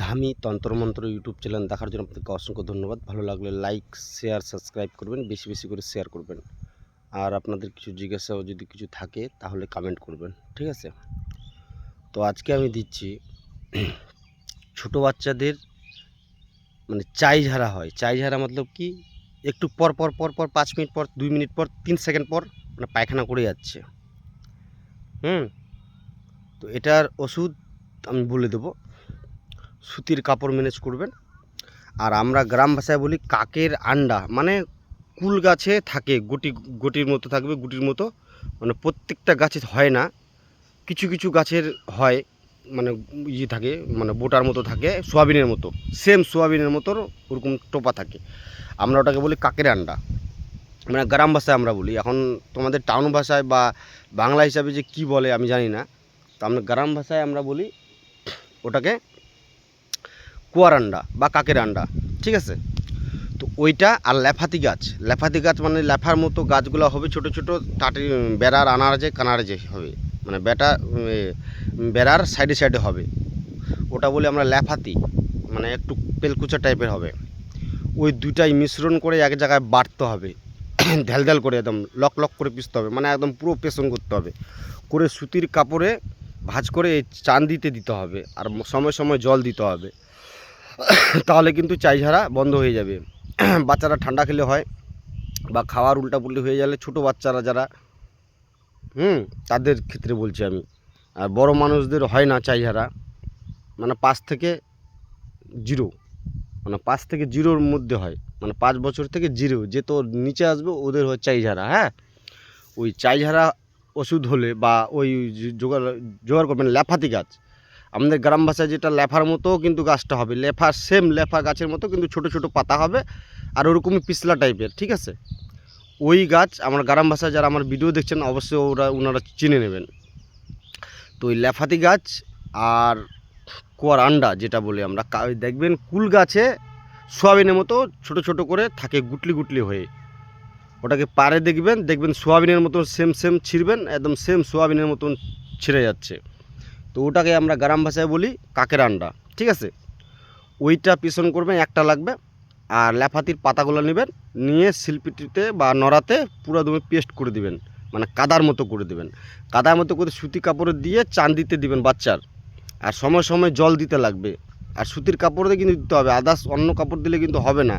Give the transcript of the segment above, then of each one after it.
ধামি তন্ত্রমন্ত্র YouTube channel দেখার জন্য আপনাদেরকে অসংখ্য ধন্যবাদ। ভালো লাগলে লাইক, শেয়ার, সাবস্ক্রাইব করবেন। বেশি বেশি করে শেয়ার করবেন। আর আপনাদের কিছু জিজ্ঞাসাও যদি কিছু থাকে তাহলে কমেন্ট করবেন। ঠিক আছে? তো আজকে আমি দিচ্ছি ছোট বাচ্চাদের মানে চাই ঝাড়া হয়। চাই ঝাড়া মতলব কি একটু পর 5 মিনিট পর, 2 মিনিট পর, 3 সেকেন্ড পর মানে পায়খানা করে যাচ্ছে। হুম? তো এটার ওষুধ আমি বলে দেবো। সুতির কাপড় ম্যানেজ করবেন। আর আমরা গ্রাম ভাষায় বলি কাকের আন্ডা, মানে কুল গাছে থাকে গুটির মতো থাকবে, গুটির মতো, মানে প্রত্যেকটা গাছে হয় না, কিছু কিছু গাছের হয়, মানে ইয়ে থাকে, মানে বোটার মতো থাকে, সোয়াবিনের মতো, সেম সোয়াবিনের মতো ওরকম টোপা থাকে। আমরা ওটাকে বলি কাকের আন্ডা, মানে গ্রাম ভাষায় আমরা বলি। এখন তোমাদের টাউন ভাষায় বা বাংলা হিসাবে যে কি বলে আমি জানি না, তো আমরা গ্রাম ভাষায় আমরা বলি ওটাকে কুয়ার আন্ডা বা কাকের আন্ডা। ঠিক আছে? তো ওইটা আর ল্যাফাতি গাছ মানে ল্যাফার মতো গাছগুলো হবে, ছোট ছোট টাটি, বেড়ার আনার যে কানার যে হবে, মানে বেড়ার সাইডে সাইডে হবে, ওটা বলে আমরা ল্যাফাতি, মানে একটু পেলকুচা টাইপের হবে। ওই দুটাই মিশ্রণ করে এক জায়গায় বাটতে হবে, ঢ্যাল করে একদম লক লক করে পিষতে হবে, মানে একদম পুরো পেষণ করতে হবে, করে সুতির কাপড়ে ভাঁজ করে চান দিতে হবে, আর সময় সময় জল দিতে হবে। তাহলে কিন্তু চাই ঝাড়া বন্ধ হয়ে যাবে। বাচ্চারা ঠান্ডা খেলে হয় বা খাওয়ার উল্টাপুল্টি হয়ে গেলে, ছোটো বাচ্চারা যারা তাদের ক্ষেত্রে বলছি আমি। আর বড় মানুষদের হয় না চাই ঝাড়া, মানে 5 থেকে 0, মানে 5 থেকে 0-র মধ্যে হয়, মানে 5 বছর থেকে 0 যে তো নিচে আসবে ওদের হয় চাই ঝাড়া। হ্যাঁ, ওই চাই ঝাড়া ওষুধ হলে বা ওই জোগাড় করবেন ল্যাফাতি গাছ, আমাদের গ্রাম ভাষায় যেটা ল্যাফার মতো কিন্তু গাছটা হবে, ল্যাফা সেম ল্যাফা গাছের মতো কিন্তু ছোট ছোট পাতা হবে, আর ওরকমই পিছলা টাইপের। ঠিক আছে? ওই গাছ আমার গ্রাম ভাষায় যারা আমার ভিডিও দেখছেন অবশ্যই ওনারা চিনে নেবেন। তো ওই ল্যাফাতি গাছ আর কুয়ার আন্ডা যেটা বলি আমরা, দেখবেন কুল গাছে সোয়াবিনের মতো ছোট ছোট করে থাকে, গুটলি গুটলি হয়ে, ওটাকে পারে দেখবেন সোয়াবিনের মতো সেম ছিঁড়বেন, একদম সেম সোয়াবিনের মতন ছিঁড়ে যাচ্ছে। তো ওটাকে আমরা গ্রাম ভাষায় বলি কাকের আন্ডা। ঠিক আছে? ওইটা পিছন করবেন, একটা লাগবে। আর ল্যাফাতির পাতাগুলো নেবেন, নিয়ে শিল্পীটিতে বা নড়াতে পুরো তুমি পেস্ট করে দিবেন, মানে কাদার মতো করে দেবেন। কাদার মতো করে সুতি কাপড়ে দিয়ে চান দিতে দিবেন বাচ্চার, আর সময় সময় জল দিতে লাগবে। আর সুতির কাপড় দিয়ে কিন্তু দিতে হবে, আদার্স অন্য কাপড় দিলে কিন্তু হবে না,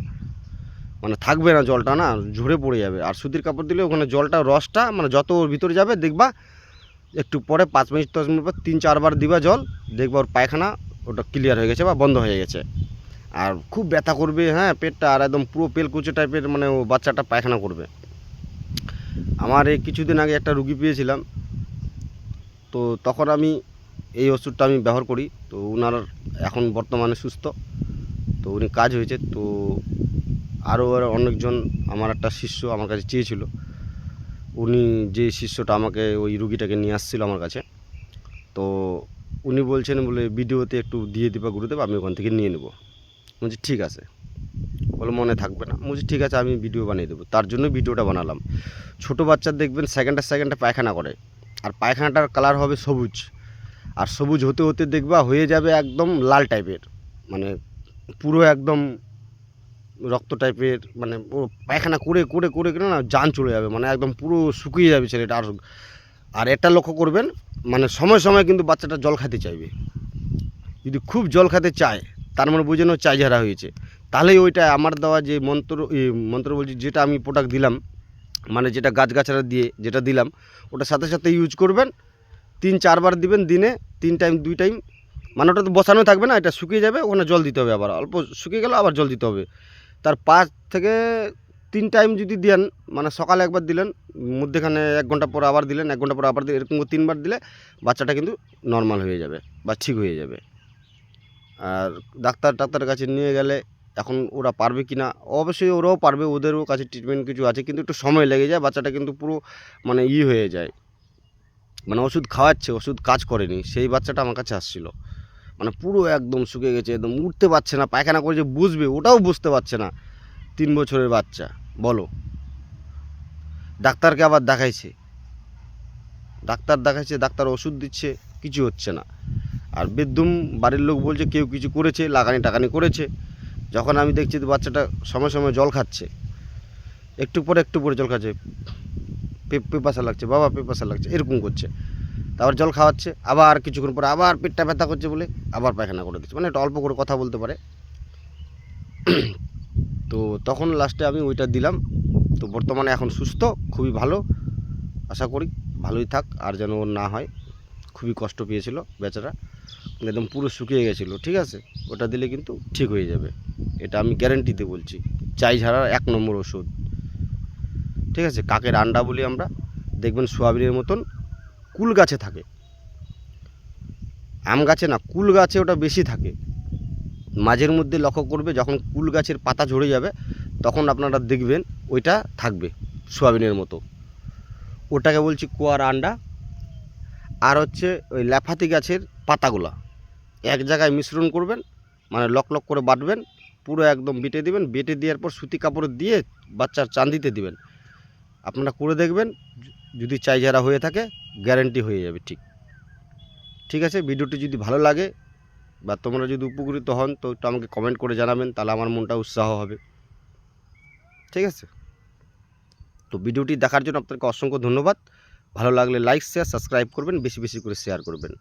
মানে থাকবে না, জলটা না ঝরে পড়ে যাবে। আর সুতির কাপড় দিলে ওখানে জলটা রসটা মানে যত ওর ভিতরে যাবে দেখবা, একটু পরে 5 মিনিট 10 মিনিট পর 3-4 বার দিবা জল, দেখবা ওর পায়খানা ওটা ক্লিয়ার হয়ে গেছে বা বন্ধ হয়ে গেছে। আর খুব ব্যথা করবে, হ্যাঁ, পেটটা, আর একদম পুরো পেলকুচে টাইপের, মানে ও বাচ্চাটা পায়খানা করবে। আমার এই কিছুদিন আগে একটা রুগী পেয়েছিলাম, তো তখন আমি এই ওষুধটা আমি ব্যবহার করি। তো ওনার এখন বর্তমানে সুস্থ, তো উনি কাজ হয়েছে। তো আরও অনেকজন, আমার একটা শিষ্য আমার কাছে চেয়েছিল, উনি যে শিষ্যটা আমাকে ওই রুগীটাকে নিয়ে আসছিল আমার কাছে, তো উনি বলছেন বলে ভিডিওতে একটু দিয়ে দিবা গুরুদেব, আমি ওখান থেকে নিয়ে নেব। বলছি ঠিক আছে। বলে মনে থাকবে না, বলছি ঠিক আছে আমি ভিডিও বানিয়ে দেবো, তার জন্য ভিডিওটা বানালাম। ছোটো বাচ্চা দেখবেন সেকেন্ডে পায়খানা করে, আর পায়খানাটার কালার হবে সবুজ, আর সবুজ হতে হতে দেখবা হয়ে যাবে একদম লাল টাইপের, মানে পুরো একদম রক্ত টাইপের, মানে ও পায়খানা করে না জান চলে যাবে, মানে একদম পুরো শুকিয়ে যাবে ছেলেটা। আর আর এটা লক্ষ্য করবেন, মানে সময় সময় কিন্তু বাচ্চাটা জল খেতে চাইবে। যদি খুব জল খেতে চায়, তার মানে বুঝে নাও চাই ঝাড়া হয়েছে। তাহলেই ওইটা আমার দেওয়া যে মন্ত্র বলছি, যেটা আমি প্রোডাক্ট দিলাম, মানে যেটা গাছগাছড়া দিয়ে যেটা দিলাম, ওটা সাথে সাথে ইউজ করবেন। 3-4 বার দিবেন দিনে, 3 টাইম 2 টাইম, মানে ওটা তো বসানো থাকবে না, এটা শুকিয়ে যাবে, ওখানে জল দিতে হবে, আবার অল্প শুকিয়ে গেলে আবার জল দিতে হবে। তার 5 থেকে 3 টাইম যদি দেন, মানে সকালে একবার দিলেন, মধ্যেখানে 1 ঘন্টা পর আবার দিলেন, 1 ঘন্টা পর আবার দিলেন, এরকম 3 বার দিলে বাচ্চাটা কিন্তু নর্মাল হয়ে যাবে বা ঠিক হয়ে যাবে। আর ডাক্তারের কাছে নিয়ে গেলে এখন ওরা পারবে কি না, অবশ্যই ওরাও পারবে, ওদেরও কাছে ট্রিটমেন্ট কিছু আছে, কিন্তু একটু সময় লেগে যায়, বাচ্চাটা কিন্তু পুরো মানে হয়ে যায়, মানে ওষুধ খাওয়াচ্ছে, ওষুধ কাজ করেনি, সেই বাচ্চাটা আমার কাছে আসছিল, মানে পুরো একদম শুকিয়ে গেছে, একদম উঠতে পারছে না, পায়খানা করে যে বুঝবে ওটাও বুঝতে পারছে না, 3 বছরের বাচ্চা। বলো, ডাক্তারকে আবার দেখাইছে, ডাক্তার ওষুধ দিচ্ছে, কিছু হচ্ছে না। আর বেদম বাড়ির লোক বলছে কেউ কিছু করেছে, লাগানি টাকানি করেছে। যখন আমি দেখছি যে বাচ্চাটা সময় সময় জল খাচ্ছে, একটু পরে জল খাচ্ছে, পেপাসা লাগছে, বাবা পেপাসা লাগছে, এরকম করছে। তারপর জল খাওয়াচ্ছে, আবার কিছুক্ষণ পরে আবার পেটটা ব্যথা করছে বলে আবার পায়খানা করে দিচ্ছে, মানে একটু অল্প করে কথা বলতে পারে। তো তখন লাস্টে আমি ওইটা দিলাম। তো বর্তমানে এখন সুস্থ, খুবই ভালো, আশা করি ভালোই থাক, আর যেন ওর না হয়। খুবই কষ্ট পেয়েছিল বেচারা, একদম পুরো শুকিয়ে গেছিলো। ঠিক আছে, ওটা দিলে কিন্তু ঠিক হয়ে যাবে, এটা আমি গ্যারেন্টিতে বলছি। চাই ঝাড়ার 1 নম্বর ওষুধ। ঠিক আছে, কাকের আন্ডা বলি আমরা, দেখবেন সোয়াবিনের মতন কুল গাছে থাকে, আম গাছে না, কুল গাছে ওটা বেশি থাকে। মাঝের মধ্যে লক্ষ্য করবে, যখন কুল গাছের পাতা ঝরে যাবে তখন আপনারা দেখবেন ওইটা থাকবে সোয়াবিনের মতো। ওটাকে বলছি কুয়ার আন্ডা। আর হচ্ছে ওই ল্যাফাতি গাছের পাতাগুলা এক জায়গায় মিশ্রণ করবেন, মানে লক লক করে বাটবেন, পুরো একদম বেটে দিবেন, বেটে দেওয়ার পর সুতি কাপড় দিয়ে বাচ্চার চান্দিতে দিবেন। আপনারা করে দেখবেন, যদি চাই ঝাড়া হয়ে থাকে গ্যারেন্টি হয়ে যাবে। ঠিক আছে, ভিডিওটি যদি ভালো লাগে বা তোমরা যদি উপকৃত হন তো একটু আমাকে কমেন্ট করে জানাবেন, তাহলে আমার মনটা উৎসাহ হবে। ঠিক আছে, তো ভিডিওটি দেখার জন্য আপনাকে অসংখ্য ধন্যবাদ। ভালো লাগলে লাইক শেয়ার সাবস্ক্রাইব করবেন, বেশি বেশি করে শেয়ার করবেন।